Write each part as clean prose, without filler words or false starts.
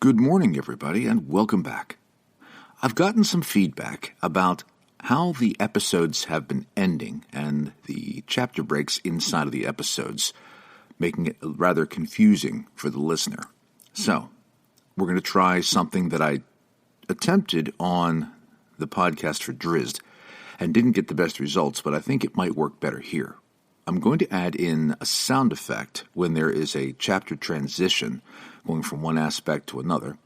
Good morning, everybody, and welcome back. I've gotten some feedback about how the episodes have been ending and the chapter breaks inside of the episodes, making it rather confusing for the listener. So, we're going to try something that I attempted on the podcast for Drizzt and didn't get the best results, but I think it might work better here. I'm going to add in a sound effect when there is a chapter transition going from one aspect to another,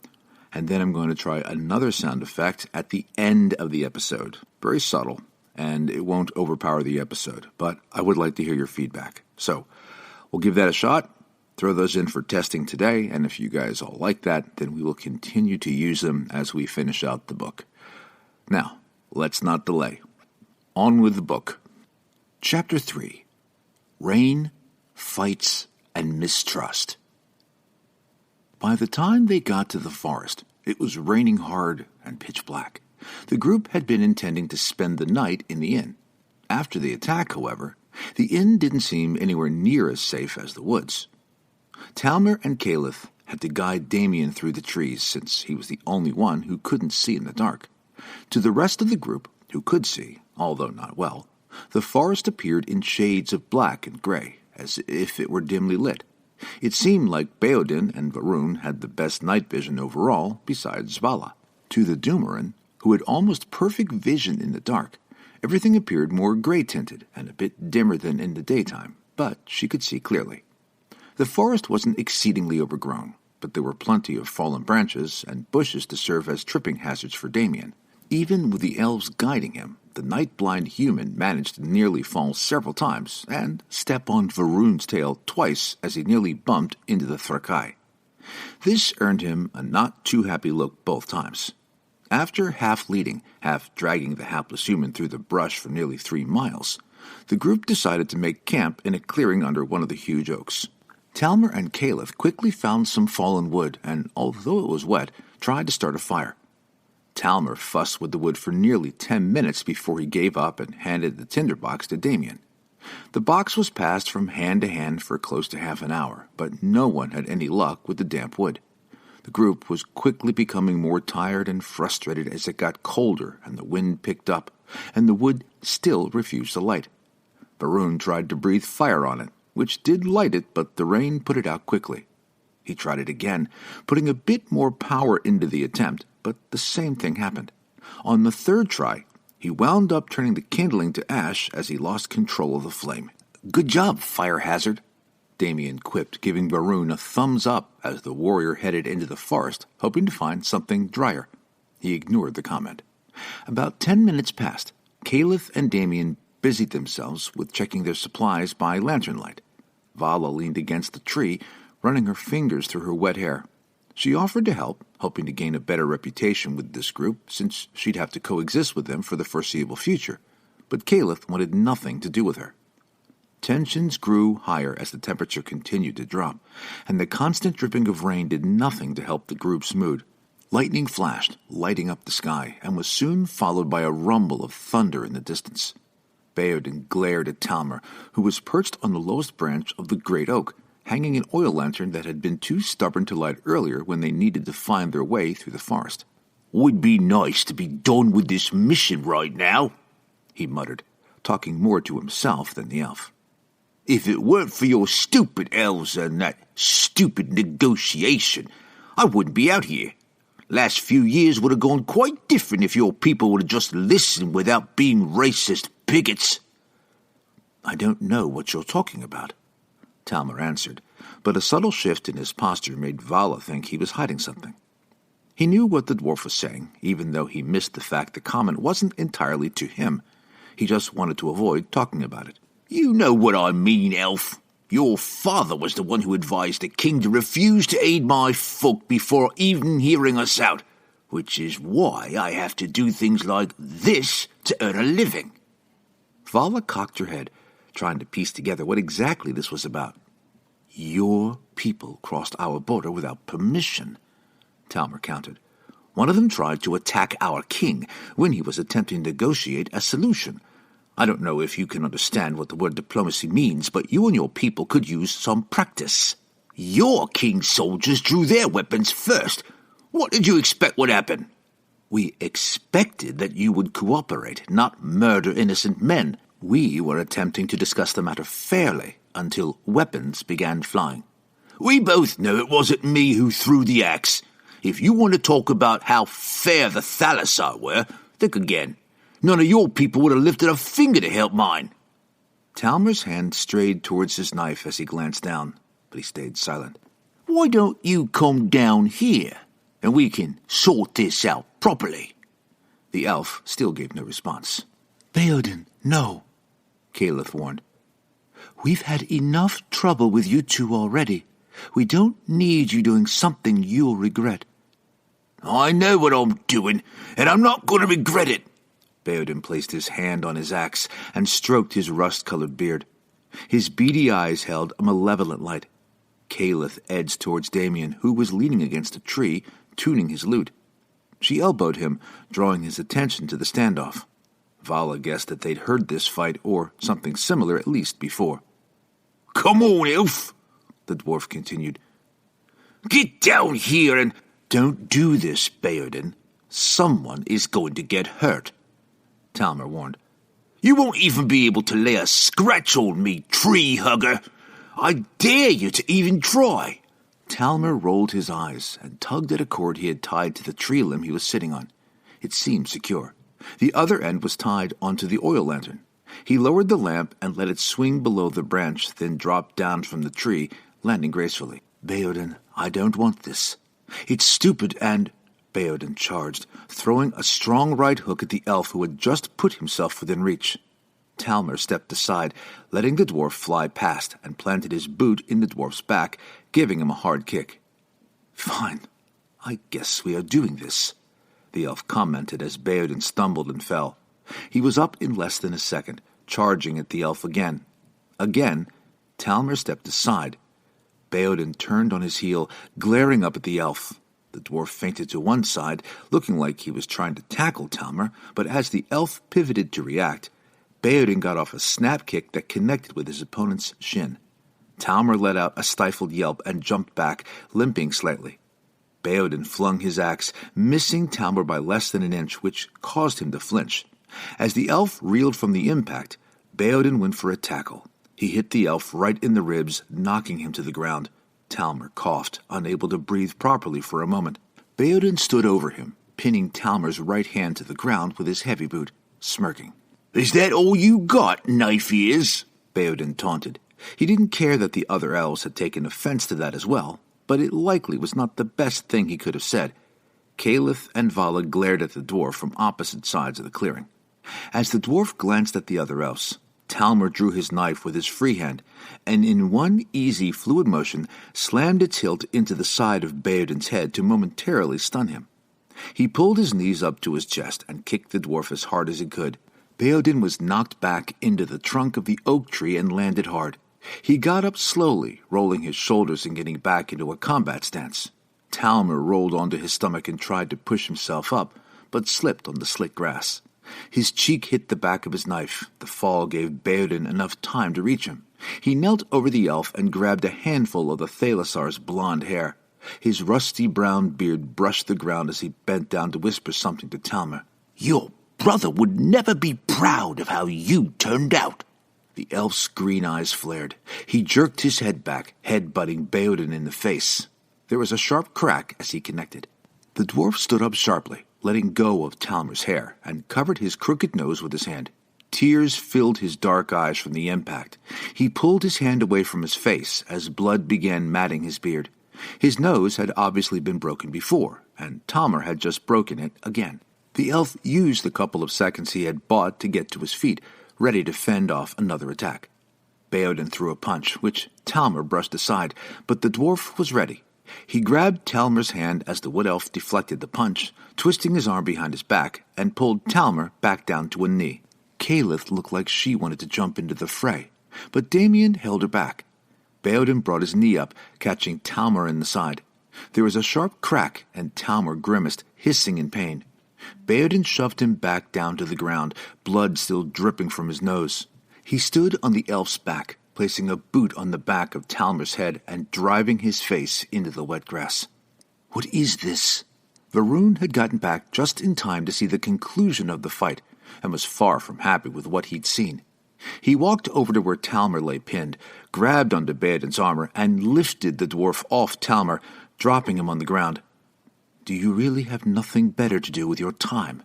and then I'm going to try another sound effect at the end of the episode. Very subtle, and it won't overpower the episode, but I would like to hear your feedback. So, we'll give that a shot, throw those in for testing today, and if you guys all like that, then we will continue to use them as we finish out the book. Now, let's not delay. On with the book. Chapter 3. Rain, Fights, and Mistrust. By the time they got to the forest, it was raining hard and pitch black. The group had been intending to spend the night in the inn. After the attack, however, the inn didn't seem anywhere near as safe as the woods. Talmer and Caliph had to guide Damien through the trees since he was the only one who couldn't see in the dark. To the rest of the group, who could see, although not well, the forest appeared in shades of black and gray, as if it were dimly lit. It seemed like Baodin and Varun had the best night vision overall, besides Vala. To the Doomerin, who had almost perfect vision in the dark, everything appeared more gray-tinted and a bit dimmer than in the daytime, but she could see clearly. The forest wasn't exceedingly overgrown, but there were plenty of fallen branches and bushes to serve as tripping hazards for Damien. Even with the elves guiding him, the night-blind human managed to nearly fall several times and step on Varun's tail twice as he nearly bumped into the Thrakai. This earned him a not-too-happy look both times. After half-leading, half-dragging the hapless human through the brush for nearly 3 miles, the group decided to make camp in a clearing under one of the huge oaks. Talmer and Caliph quickly found some fallen wood and, although it was wet, tried to start a fire. Talmer fussed with the wood for nearly 10 minutes before he gave up and handed the tinderbox to Damien. The box was passed from hand to hand for close to half an hour, but no one had any luck with the damp wood. The group was quickly becoming more tired and frustrated as it got colder and the wind picked up, and the wood still refused to light. Varun tried to breathe fire on it, which did light it, but the rain put it out quickly. He tried it again, putting a bit more power into the attempt, but the same thing happened. On the third try, he wound up turning the kindling to ash as he lost control of the flame. "Good job, fire hazard," Damien quipped, giving Varun a thumbs up as the warrior headed into the forest, hoping to find something drier. He ignored the comment. About 10 minutes passed. Caliph and Damien busied themselves with checking their supplies by lantern light. Vala leaned against the tree, running her fingers through her wet hair. She offered to help, hoping to gain a better reputation with this group, since she'd have to coexist with them for the foreseeable future. But Caliph wanted nothing to do with her. Tensions grew higher as the temperature continued to drop, and the constant dripping of rain did nothing to help the group's mood. Lightning flashed, lighting up the sky, and was soon followed by a rumble of thunder in the distance. Baodin glared at Talmer, who was perched on the lowest branch of the great oak, hanging an oil lantern that had been too stubborn to light earlier when they needed to find their way through the forest. "Would be nice to be done with this mission right now," he muttered, talking more to himself than the elf. "If it weren't for your stupid elves and that stupid negotiation, I wouldn't be out here. Last few years would have gone quite different if your people would have just listened without being racist bigots." "I don't know what you're talking about," Talmer answered, but a subtle shift in his posture made Vala think he was hiding something. He knew what the dwarf was saying, even though he missed the fact the comment wasn't entirely to him. He just wanted to avoid talking about it. "You know what I mean, elf. Your father was the one who advised the king to refuse to aid my folk before even hearing us out, which is why I have to do things like this to earn a living." Vala cocked her head, trying to piece together what exactly this was about. "Your people crossed our border without permission," Talmer countered. "One of them tried to attack our king when he was attempting to negotiate a solution. I don't know if you can understand what the word diplomacy means, but you and your people could use some practice. Your king's soldiers drew their weapons first, What did you expect would happen? We expected that you would cooperate, not murder innocent men. We were attempting to discuss the matter fairly until weapons began flying. We both know it wasn't me who threw the axe. If you want to talk about how fair the Thalassar were, think again. None of your people would have lifted a finger to help mine. Talmer's hand strayed towards his knife as he glanced down, but he stayed silent. Why don't you come down here, and we can sort this out properly? The elf still gave no response. Theoden, no, Caliph warned. We've had enough trouble with you two already. We don't need you doing something you'll regret. I know what I'm doing, and I'm not going to regret it. Theoden placed his hand on his axe and stroked his rust-colored beard. His beady eyes held a malevolent light. Caliph edged towards Damien, who was leaning against a tree, tuning his lute. She elbowed him, drawing his attention to the standoff. Vala guessed that they'd heard this fight, or something similar at least, before. Come on, elf, the dwarf continued. Get down here and... Don't do this, Theoden. Someone is going to get hurt, Talmer warned. You won't even be able to lay a scratch on me, tree hugger. I dare you to even try. Talmer rolled his eyes and tugged at a cord he had tied to the tree limb he was sitting on. It seemed secure. The other end was tied onto the oil lantern. He lowered the lamp and let it swing below the branch, then dropped down from the tree, landing gracefully. Theoden, I don't want this. It's stupid and... Theoden charged, throwing a strong right hook at the elf who had just put himself within reach. Talmer stepped aside, letting the dwarf fly past, and planted his boot in the dwarf's back, giving him a hard kick. Fine. I guess we are doing this, the elf commented as Theoden stumbled and fell. He was up in less than a second, charging at the elf again. Again, Talmer stepped aside. Theoden turned on his heel, glaring up at the elf. The dwarf feinted to one side, looking like he was trying to tackle Talmer, but as the elf pivoted to react, Theoden got off a snap kick that connected with his opponent's shin. Talmer let out a stifled yelp and jumped back, limping slightly. Theoden flung his axe, missing Talmer by less than an inch, which caused him to flinch. As the elf reeled from the impact, Theoden went for a tackle. He hit the elf right in the ribs, knocking him to the ground. Talmer coughed, unable to breathe properly for a moment. Theoden stood over him, pinning Talmer's right hand to the ground with his heavy boot, smirking. Is that all you got, knife ears? Theoden taunted. He didn't care that the other elves had taken offense to that as well, but it likely was not the best thing he could have said. Caliph and Vala glared at the dwarf from opposite sides of the clearing. As the dwarf glanced at the other elves, Talmer drew his knife with his free hand, and in one easy, fluid motion slammed its hilt into the side of Theoden's head to momentarily stun him. He pulled his knees up to his chest and kicked the dwarf as hard as he could. Theoden was knocked back into the trunk of the oak tree and landed hard. He got up slowly, rolling his shoulders and getting back into a combat stance. Talmer rolled onto his stomach and tried to push himself up, but slipped on the slick grass. His cheek hit the back of his knife. The fall gave Theoden enough time to reach him. He knelt over the elf and grabbed a handful of the Thalassar's blonde hair. His rusty brown beard brushed the ground as he bent down to whisper something to Talmer. Your brother would never be proud of how you turned out. The elf's green eyes flared. He jerked his head back, head-butting Theoden in the face. There was a sharp crack as he connected. The dwarf stood up sharply, letting go of Talmer's hair, and covered his crooked nose with his hand. Tears filled his dark eyes from the impact. He pulled his hand away from his face as blood began matting his beard. His nose had obviously been broken before, and Talmer had just broken it again. The elf used the couple of seconds he had bought to get to his feet, ready to fend off another attack. Theoden threw a punch, which Talmer brushed aside, but the dwarf was ready. He grabbed Talmer's hand as the wood elf deflected the punch, twisting his arm behind his back, and pulled Talmer back down to a knee. Caliph looked like she wanted to jump into the fray, but Damien held her back. Theoden brought his knee up, catching Talmer in the side. There was a sharp crack, and Talmer grimaced, hissing in pain. Theoden shoved him back down to the ground, blood still dripping from his nose. He stood on the elf's back, placing a boot on the back of Talmer's head and driving his face into the wet grass. What is this? Varun had gotten back just in time to see the conclusion of the fight, and was far from happy with what he'd seen. He walked over to where Talmer lay pinned, grabbed onto Baeden's armor, and lifted the dwarf off Talmer, dropping him on the ground. Do you really have nothing better to do with your time?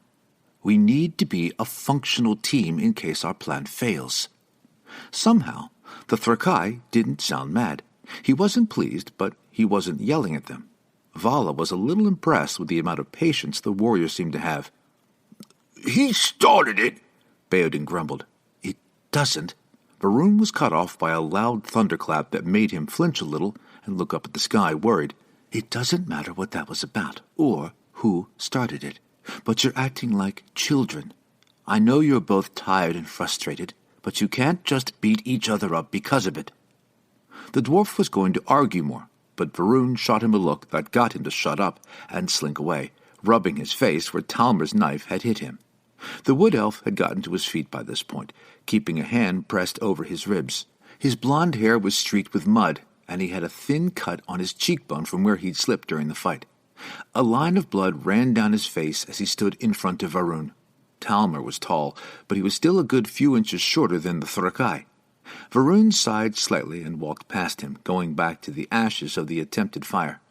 We need to be a functional team in case our plan fails. Somehow, the Thrakai didn't sound mad. He wasn't pleased, but he wasn't yelling at them. Vala was a little impressed with the amount of patience the warrior seemed to have. He started it, Baeden grumbled. It doesn't. Varun was cut off by a loud thunderclap that made him flinch a little and look up at the sky, worried. It doesn't matter what that was about, or who started it, but you're acting like children. I know you're both tired and frustrated, but you can't just beat each other up because of it. The dwarf was going to argue more, but Varun shot him a look that got him to shut up and slink away, rubbing his face where Talmer's knife had hit him. The wood elf had gotten to his feet by this point, keeping a hand pressed over his ribs. His blond hair was streaked with mud, and he had a thin cut on his cheekbone from where he'd slipped during the fight. A line of blood ran down his face as he stood in front of Varun. Talmer was tall, but he was still a good few inches shorter than the Thrakai. Varun sighed slightly and walked past him, going back to the ashes of the attempted fire.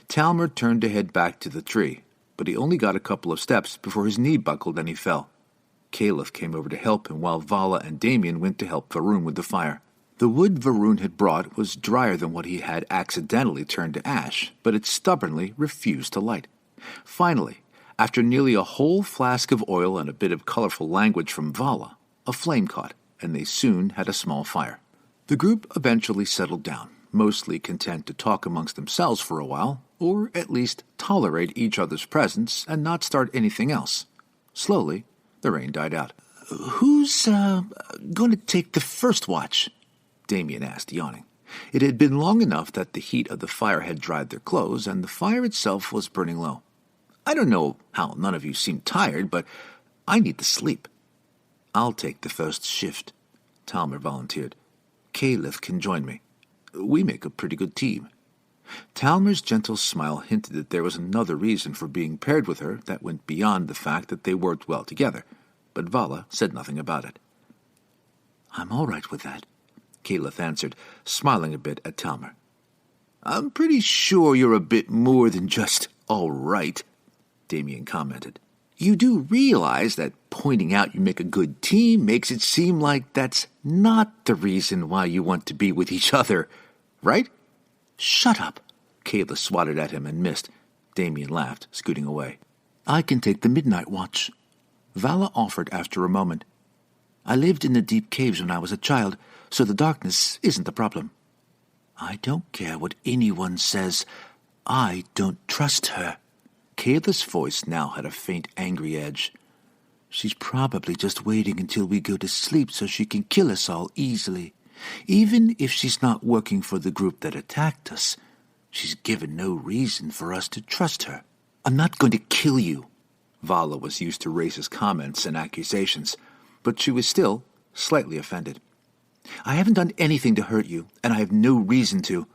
Talmer turned to head back to the tree, but he only got a couple of steps before his knee buckled and he fell. Caliph came over to help him while Vala and Damien went to help Varun with the fire. The wood Varun had brought was drier than what he had accidentally turned to ash, but it stubbornly refused to light. Finally, after nearly a whole flask of oil and a bit of colorful language from Vala, a flame caught, and they soon had a small fire. The group eventually settled down, mostly content to talk amongst themselves for a while, or at least tolerate each other's presence and not start anything else. Slowly, the rain died out. Who's going to take the first watch? Damien asked, yawning. It had been long enough that the heat of the fire had dried their clothes, and the fire itself was burning low. I don't know how none of you seem tired, but I need to sleep. I'll take the first shift, Talmer volunteered. Caliph can join me. We make a pretty good team. Talmer's gentle smile hinted that there was another reason for being paired with her that went beyond the fact that they worked well together, but Vala said nothing about it. I'm all right with that, Caliph answered, smiling a bit at Talmer. I'm pretty sure you're a bit more than just all right, Damien commented. You do realize that pointing out you make a good team makes it seem like that's not the reason why you want to be with each other, right? Shut up, Caliph swatted at him and missed. Damien laughed, scooting away. I can take the midnight watch, Vala offered after a moment. I lived in the deep caves when I was a child, so the darkness isn't a problem. I don't care what anyone says. I don't trust her. Kayla's voice now had a faint angry edge. She's probably just waiting until we go to sleep so she can kill us all easily. Even if she's not working for the group that attacked us, she's given no reason for us to trust her. I'm not going to kill you. Vala was used to racist comments and accusations, but she was still slightly offended. I haven't done anything to hurt you, and I have no reason to.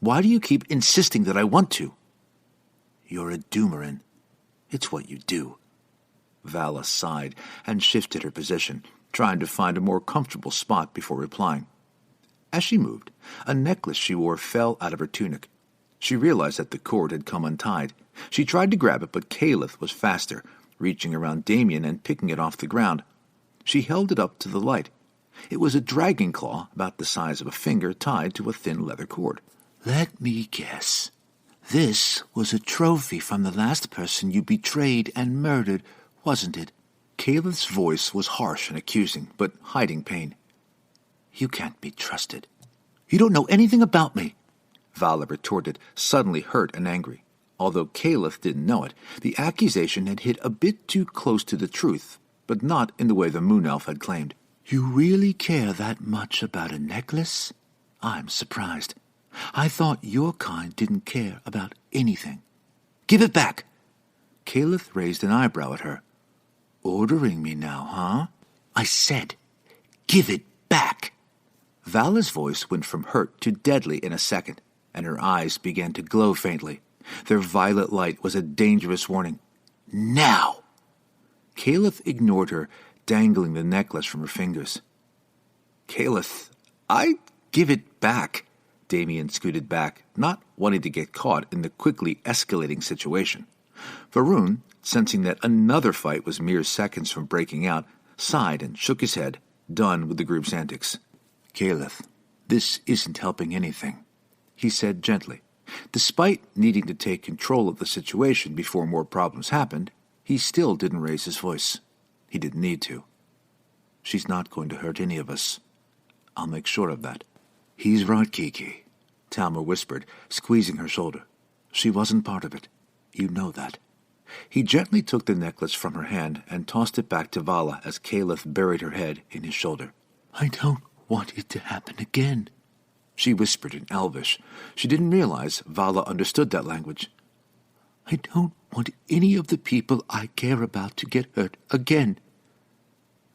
Why do you keep insisting that I want to? You're a Doomerin. It's what you do. Vala sighed and shifted her position, trying to find a more comfortable spot before replying. As she moved, a necklace she wore fell out of her tunic. She realized that the cord had come untied. She tried to grab it, but Caliph was faster, reaching around Damien and picking it off the ground. She held it up to the light. It was a dragon claw about the size of a finger tied to a thin leather cord. Let me guess. This was a trophy from the last person you betrayed and murdered, wasn't it? Caliph's voice was harsh and accusing, but hiding pain. You can't be trusted. You don't know anything about me, Vala retorted, suddenly hurt and angry. Although Caliph didn't know it, the accusation had hit a bit too close to the truth, but not in the way the Moon Elf had claimed. You really care that much about a necklace? I'm surprised. I thought your kind didn't care about anything. Give it back! Caliph raised an eyebrow at her. Ordering me now, huh? I said, give it back! Vala's voice went from hurt to deadly in a second, and her eyes began to glow faintly. Their violet light was a dangerous warning. Now! Caliph ignored her, dangling the necklace from her fingers. Caliph, I'd give it back. Damien scooted back, not wanting to get caught in the quickly escalating situation. Varun, sensing that another fight was mere seconds from breaking out, sighed and shook his head, done with the group's antics. Caliph, this isn't helping anything, he said gently. Despite needing to take control of the situation before more problems happened, he still didn't raise his voice. He didn't need to. She's not going to hurt any of us. I'll make sure of that. He's right, Kiki, Talma whispered, squeezing her shoulder. She wasn't part of it. You know that. He gently took the necklace from her hand and tossed it back to Vala as Caliph buried her head in his shoulder. I don't want it to happen again, she whispered in Elvish. She didn't realize Vala understood that language. I don't want any of the people I care about to get hurt again.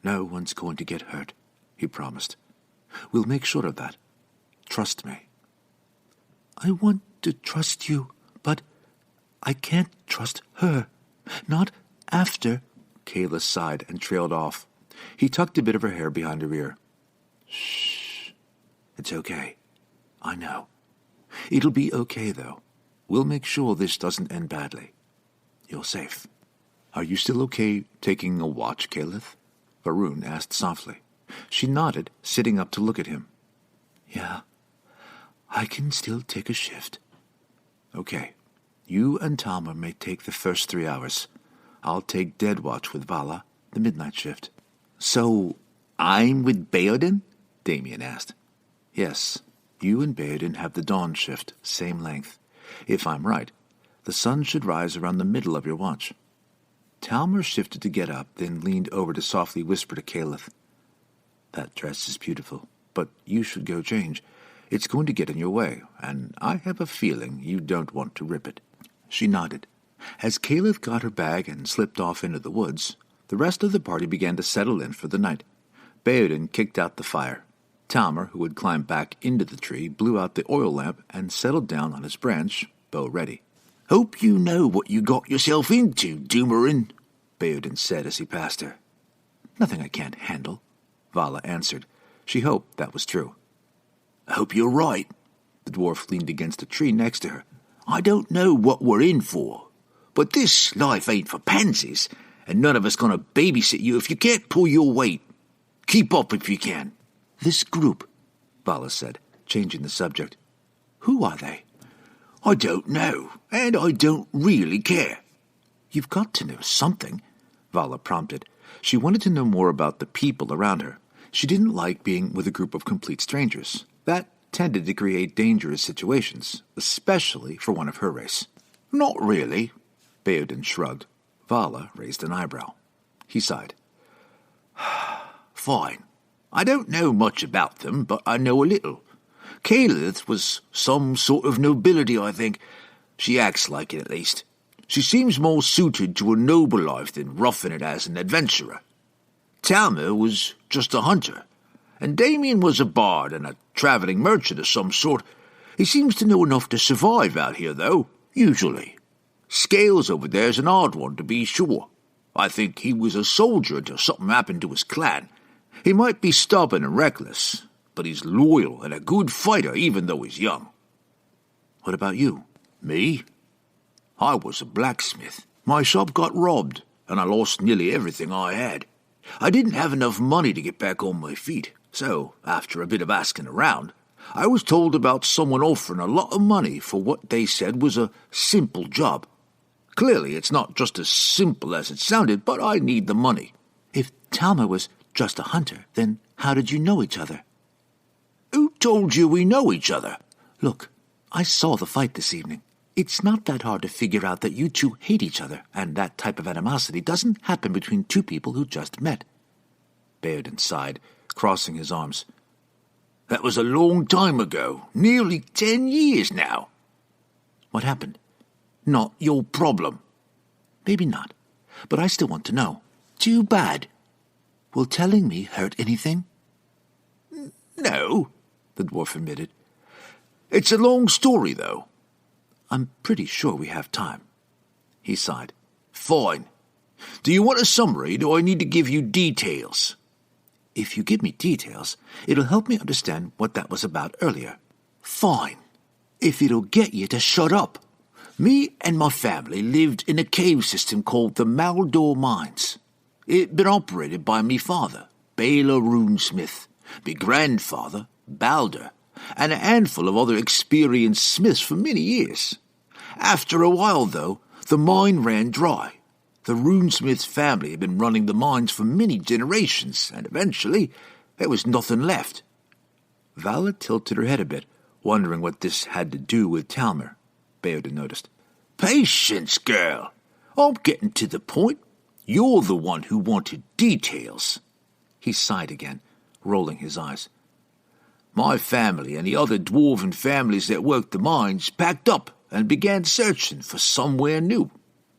No one's going to get hurt, he promised. We'll make sure of that. Trust me. I want to trust you, but I can't trust her. Not after. Kayla sighed and trailed off. He tucked a bit of her hair behind her ear. Shh. It's okay. I know. It'll be okay, though. We'll make sure this doesn't end badly. You're safe. Are you still okay taking a watch, Caliph? Varun asked softly. She nodded, sitting up to look at him. Yeah, I can still take a shift. Okay. You and Talma may take the first 3 hours. I'll take dead watch with Vala, the midnight shift. So, I'm with Baodin? Damien asked. Yes, you and Baodin have the dawn shift, same length. If I'm right, the sun should rise around the middle of your watch. Talma shifted to get up, then leaned over to softly whisper to Caliph. That dress is beautiful, but you should go change. It's going to get in your way, and I have a feeling you don't want to rip it. She nodded. As Caliph got her bag and slipped off into the woods, the rest of the party began to settle in for the night. Baodin kicked out the fire. Talma, who had climbed back into the tree, blew out the oil lamp and settled down on his branch, bow ready. Hope you know what you got yourself into, Doomerin, Baodin said as he passed her. Nothing I can't handle, Vala answered. She hoped that was true. I hope you're right. The dwarf leaned against a tree next to her. I don't know what we're in for, but this life ain't for pansies, and none of us gonna babysit you if you can't pull your weight. Keep up if you can. This group, Vala said, changing the subject. Who are they? I don't know, and I don't really care. You've got to know something, Vala prompted. She wanted to know more about the people around her. She didn't like being with a group of complete strangers. That tended to create dangerous situations, especially for one of her race. Not really, Baodin shrugged. Vala raised an eyebrow. He sighed. Fine. I don't know much about them, but I know a little. Calith was some sort of nobility, I think. She acts like it, at least. She seems more suited to a noble life than roughing it as an adventurer. Talma was just a hunter, and Damien was a bard and a travelling merchant of some sort. He seems to know enough to survive out here, though, usually. Scales over there's an odd one, to be sure. I think he was a soldier until something happened to his clan. He might be stubborn and reckless, but he's loyal and a good fighter even though he's young. What about you? Me? I was a blacksmith. My shop got robbed, and I lost nearly everything I had. I didn't have enough money to get back on my feet, so, after a bit of asking around, I was told about someone offering a lot of money for what they said was a simple job. Clearly, it's not just as simple as it sounded, but I need the money. If Talma was just a hunter, then how did you know each other? Who told you we know each other? Look, I saw the fight this evening. It's not that hard to figure out that you two hate each other, and that type of animosity doesn't happen between two people who just met. Baodin sighed, crossing his arms. That was a long time ago, nearly 10 years now. What happened? Not your problem. Maybe not, but I still want to know. Too bad. Will telling me hurt anything? No, the dwarf admitted. It's a long story, though. I'm pretty sure we have time. He sighed. Fine. Do you want a summary, or do I need to give you details? If you give me details, it'll help me understand what that was about earlier. Fine. If it'll get you to shut up. Me and my family lived in a cave system called the Kaldur Mines. It'd been operated by me father, Vala runesmith, me grandfather, Baldur, and a handful of other experienced smiths for many years. After a while, though, the mine ran dry. The runesmith's family had been running the mines for many generations, and eventually there was nothing left. Vala tilted her head a bit, wondering what this had to do with Talmer. Beodin noticed. Patience, girl. I'm getting to the point. You're the one who wanted details. He sighed again, rolling his eyes. My family and the other dwarven families that worked the mines packed up and began searching for somewhere new.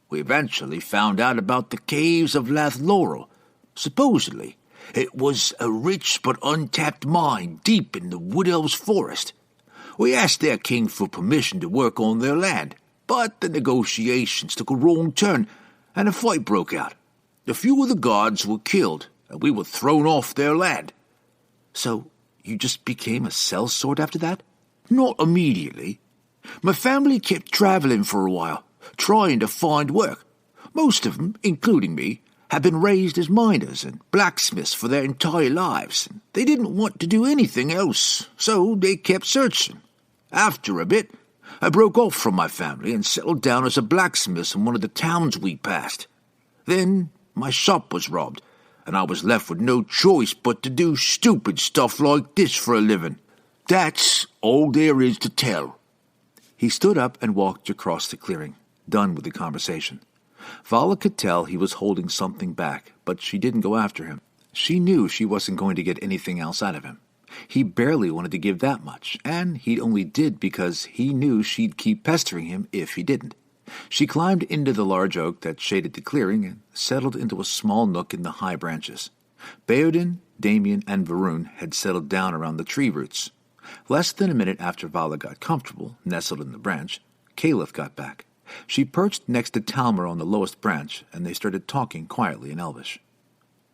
We eventually found out about the caves of Laurel. Supposedly, it was a rich but untapped mine deep in the Wood Elves forest. We asked their king for permission to work on their land, but the negotiations took a wrong turn, and a fight broke out. A few of the guards were killed, and we were thrown off their land. So you just became a sellsword after that? Not immediately. My family kept traveling for a while, trying to find work. Most of them, including me, had been raised as miners and blacksmiths for their entire lives, and they didn't want to do anything else, so they kept searching. After a bit, I broke off from my family and settled down as a blacksmith in one of the towns we passed. Then my shop was robbed, and I was left with no choice but to do stupid stuff like this for a living. That's all there is to tell. He stood up and walked across the clearing, done with the conversation. Vala could tell he was holding something back, but she didn't go after him. She knew she wasn't going to get anything else out of him. He barely wanted to give that much, and he only did because he knew she'd keep pestering him if he didn't. She climbed into the large oak that shaded the clearing and settled into a small nook in the high branches. Beodin, Damien, and Varun had settled down around the tree roots. Less than a minute after Vala got comfortable, nestled in the branch, Caliph got back. She perched next to Talmer on the lowest branch, and they started talking quietly in Elvish.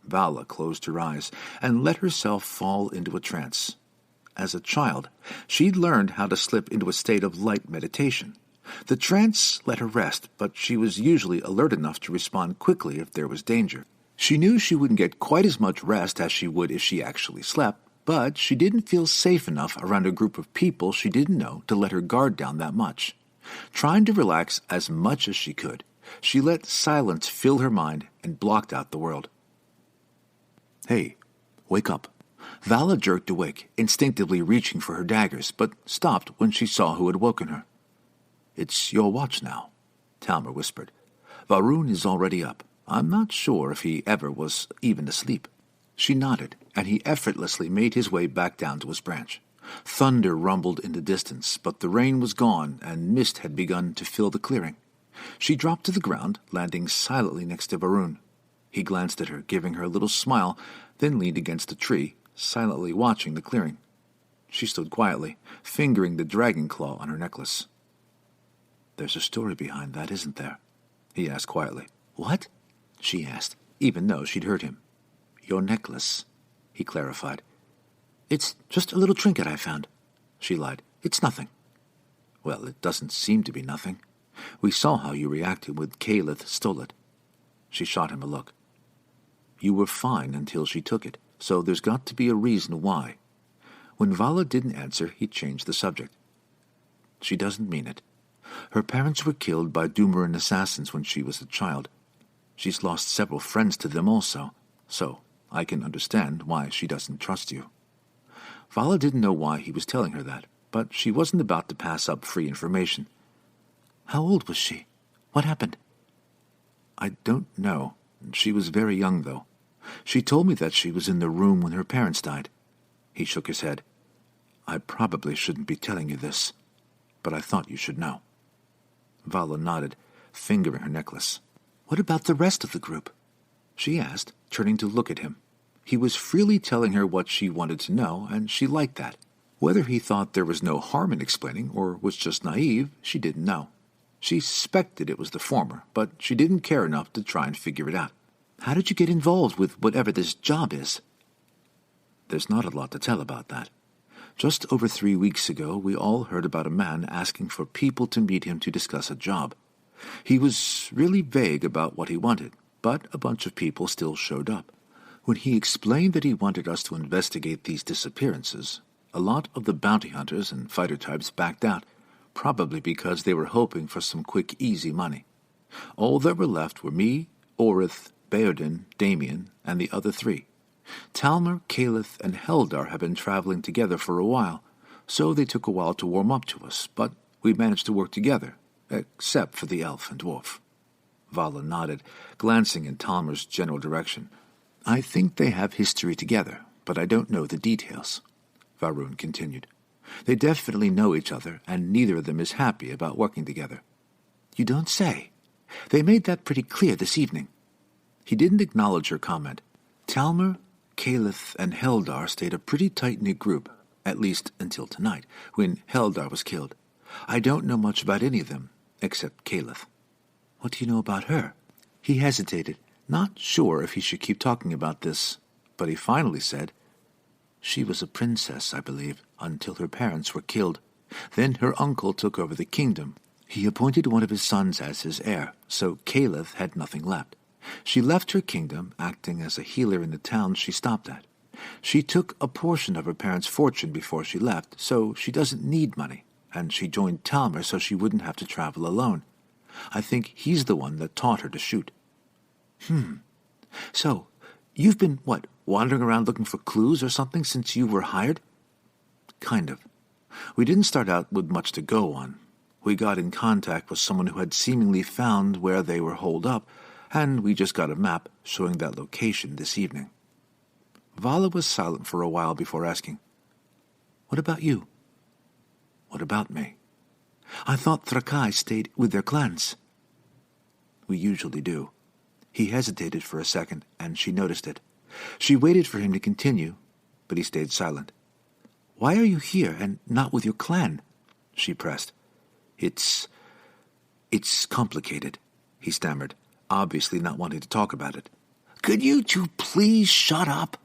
Vala closed her eyes and let herself fall into a trance. As a child, she'd learned how to slip into a state of light meditation. The trance let her rest, but she was usually alert enough to respond quickly if there was danger. She knew she wouldn't get quite as much rest as she would if she actually slept, but she didn't feel safe enough around a group of people she didn't know to let her guard down that much. Trying to relax as much as she could, she let silence fill her mind and blocked out the world. Hey, wake up. Vala jerked awake, instinctively reaching for her daggers, but stopped when she saw who had woken her. It's your watch now, Talmer whispered. Varun is already up. I'm not sure if he ever was even asleep. She nodded, and he effortlessly made his way back down to his branch. Thunder rumbled in the distance, but the rain was gone, and mist had begun to fill the clearing. She dropped to the ground, landing silently next to Varun. He glanced at her, giving her a little smile, then leaned against a tree, silently watching the clearing. She stood quietly, fingering the dragon claw on her necklace. There's a story behind that, isn't there? He asked quietly. What? She asked, even though she'd heard him. Your necklace, he clarified. It's just a little trinket I found. She lied. It's nothing. Well, it doesn't seem to be nothing. We saw how you reacted when Caliph stole it. She shot him a look. You were fine until she took it, so there's got to be a reason why. When Vala didn't answer, he changed the subject. She doesn't mean it. Her parents were killed by Dumoran assassins when she was a child. She's lost several friends to them also, so I can understand why she doesn't trust you. Vala didn't know why he was telling her that, but she wasn't about to pass up free information. How old was she? What happened? I don't know. She was very young, though. She told me that she was in the room when her parents died. He shook his head. I probably shouldn't be telling you this, but I thought you should know. Vala nodded, fingering her necklace. What about the rest of the group? She asked, turning to look at him. He was freely telling her what she wanted to know, and she liked that. Whether he thought there was no harm in explaining or was just naive, she didn't know. She suspected it was the former, but she didn't care enough to try and figure it out. How did you get involved with whatever this job is? There's not a lot to tell about that. Just over 3 weeks ago, we all heard about a man asking for people to meet him to discuss a job. He was really vague about what he wanted, but a bunch of people still showed up. When he explained that he wanted us to investigate these disappearances, a lot of the bounty hunters and fighter types backed out, probably because they were hoping for some quick, easy money. All that were left were me, Orith, Baodin, Damien, and the other 3. Talmer, Calith, and Heldar had been traveling together for a while, so they took a while to warm up to us, but we managed to work together, except for the elf and dwarf. Vala nodded, glancing in Talmer's general direction. I think they have history together, but I don't know the details. Varun continued. They definitely know each other, and neither of them is happy about working together. You don't say. They made that pretty clear this evening. He didn't acknowledge her comment. Talmer, Calith, and Heldar stayed a pretty tight-knit group, at least until tonight, when Heldar was killed. I don't know much about any of them, except Calith. What do you know about her? He hesitated, not sure if he should keep talking about this, but he finally said, She was a princess, I believe, until her parents were killed. Then her uncle took over the kingdom. He appointed one of his sons as his heir, so Calith had nothing left. She left her kingdom, acting as a healer in the town she stopped at. She took a portion of her parents' fortune before she left, so she doesn't need money, and she joined Talmer so she wouldn't have to travel alone. I think he's the one that taught her to shoot. So, you've been, wandering around looking for clues or something since you were hired? Kind of. We didn't start out with much to go on. We got in contact with someone who had seemingly found where they were holed up, and we just got a map showing that location this evening. Vala was silent for a while before asking, What about you? What about me? I thought Thrakai stayed with their clans. We usually do. He hesitated for a second, and she noticed it. She waited for him to continue, but he stayed silent. Why are you here and not with your clan? She pressed. It's complicated, he stammered, obviously not wanting to talk about it. Could you two please shut up?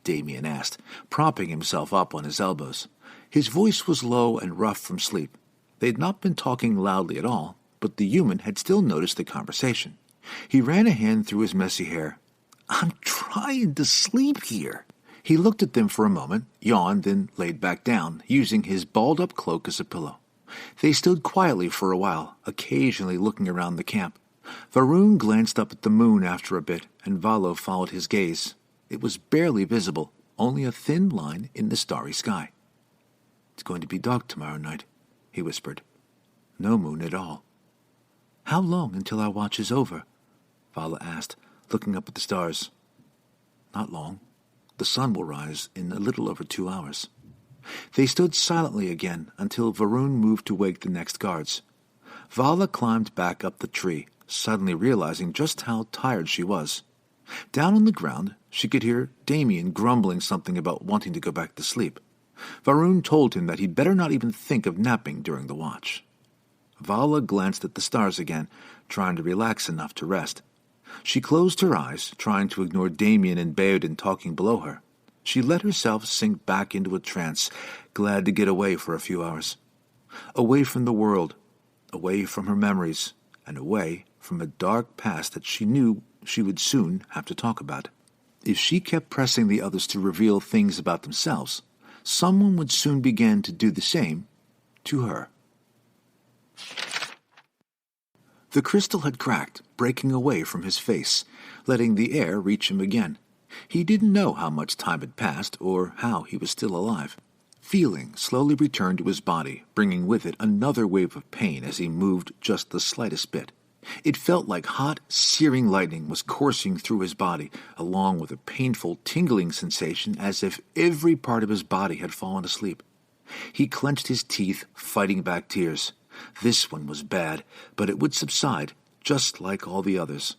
Damien asked, propping himself up on his elbows. His voice was low and rough from sleep. They had not been talking loudly at all, but the human had still noticed the conversation. He ran a hand through his messy hair. I'm trying to sleep here. He looked at them for a moment, yawned, then laid back down, using his balled-up cloak as a pillow. They stood quietly for a while, occasionally looking around the camp. Varun glanced up at the moon after a bit, and Valo followed his gaze. It was barely visible, only a thin line in the starry sky. It's going to be dark tomorrow night, he whispered. No moon at all. How long until our watch is over? Vala asked, looking up at the stars. Not long. The sun will rise in a little over 2 hours. They stood silently again until Varun moved to wake the next guards. Vala climbed back up the tree, suddenly realizing just how tired she was. Down on the ground, she could hear Damien grumbling something about wanting to go back to sleep. Varun told him that he'd better not even think of napping during the watch. Vala glanced at the stars again, trying to relax enough to rest. She closed her eyes, trying to ignore Damien and Baodin talking below her. She let herself sink back into a trance, glad to get away for a few hours. Away from the world, away from her memories, and away from a dark past that she knew she would soon have to talk about. If she kept pressing the others to reveal things about themselves, someone would soon begin to do the same to her. The crystal had cracked, breaking away from his face, letting the air reach him again. He didn't know how much time had passed or how he was still alive. Feeling slowly returned to his body, bringing with it another wave of pain as he moved just the slightest bit. It felt like hot, searing lightning was coursing through his body, along with a painful, tingling sensation as if every part of his body had fallen asleep. He clenched his teeth, fighting back tears. This one was bad, but it would subside, just like all the others.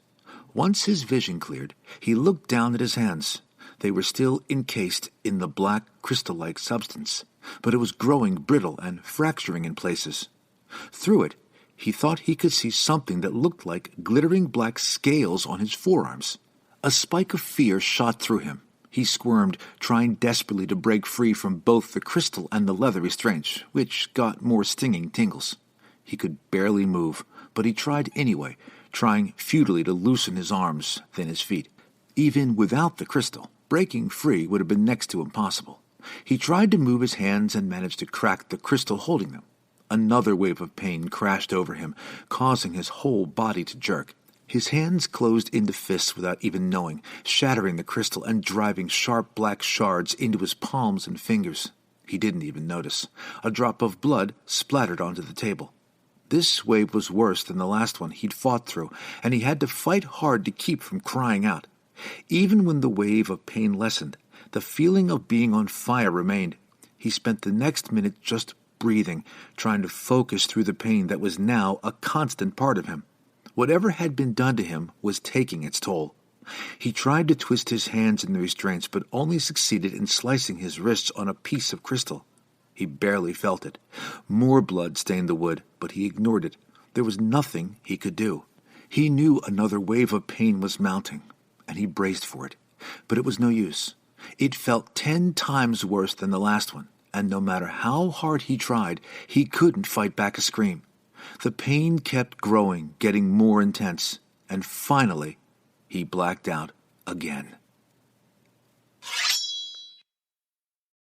Once his vision cleared, he looked down at his hands. They were still encased in the black, crystal-like substance. but it was growing brittle and fracturing in places. Through it, he thought he could see something that looked like glittering black scales on his forearms. A spike of fear shot through him. He squirmed, trying desperately to break free from both the crystal and the leather restraints, which got more stinging tingles. He could barely move, but he tried anyway, trying futilely to loosen his arms, then his feet. Even without the crystal, breaking free would have been next to impossible. He tried to move his hands and managed to crack the crystal holding them. Another wave of pain crashed over him, causing his whole body to jerk. His hands closed into fists without even knowing, shattering the crystal and driving sharp black shards into his palms and fingers. He didn't even notice. A drop of blood splattered onto the table. This wave was worse than the last one he'd fought through, and he had to fight hard to keep from crying out. Even when the wave of pain lessened, the feeling of being on fire remained. He spent the next minute just breathing, trying to focus through the pain that was now a constant part of him. Whatever had been done to him was taking its toll. He tried to twist his hands in the restraints, but only succeeded in slicing his wrists on a piece of crystal. He barely felt it. More blood stained the wood, but he ignored it. There was nothing he could do. He knew another wave of pain was mounting, and he braced for it. But it was no use. It felt 10 times worse than the last one, and no matter how hard he tried, he couldn't fight back a scream. The pain kept growing, getting more intense, and finally, he blacked out again.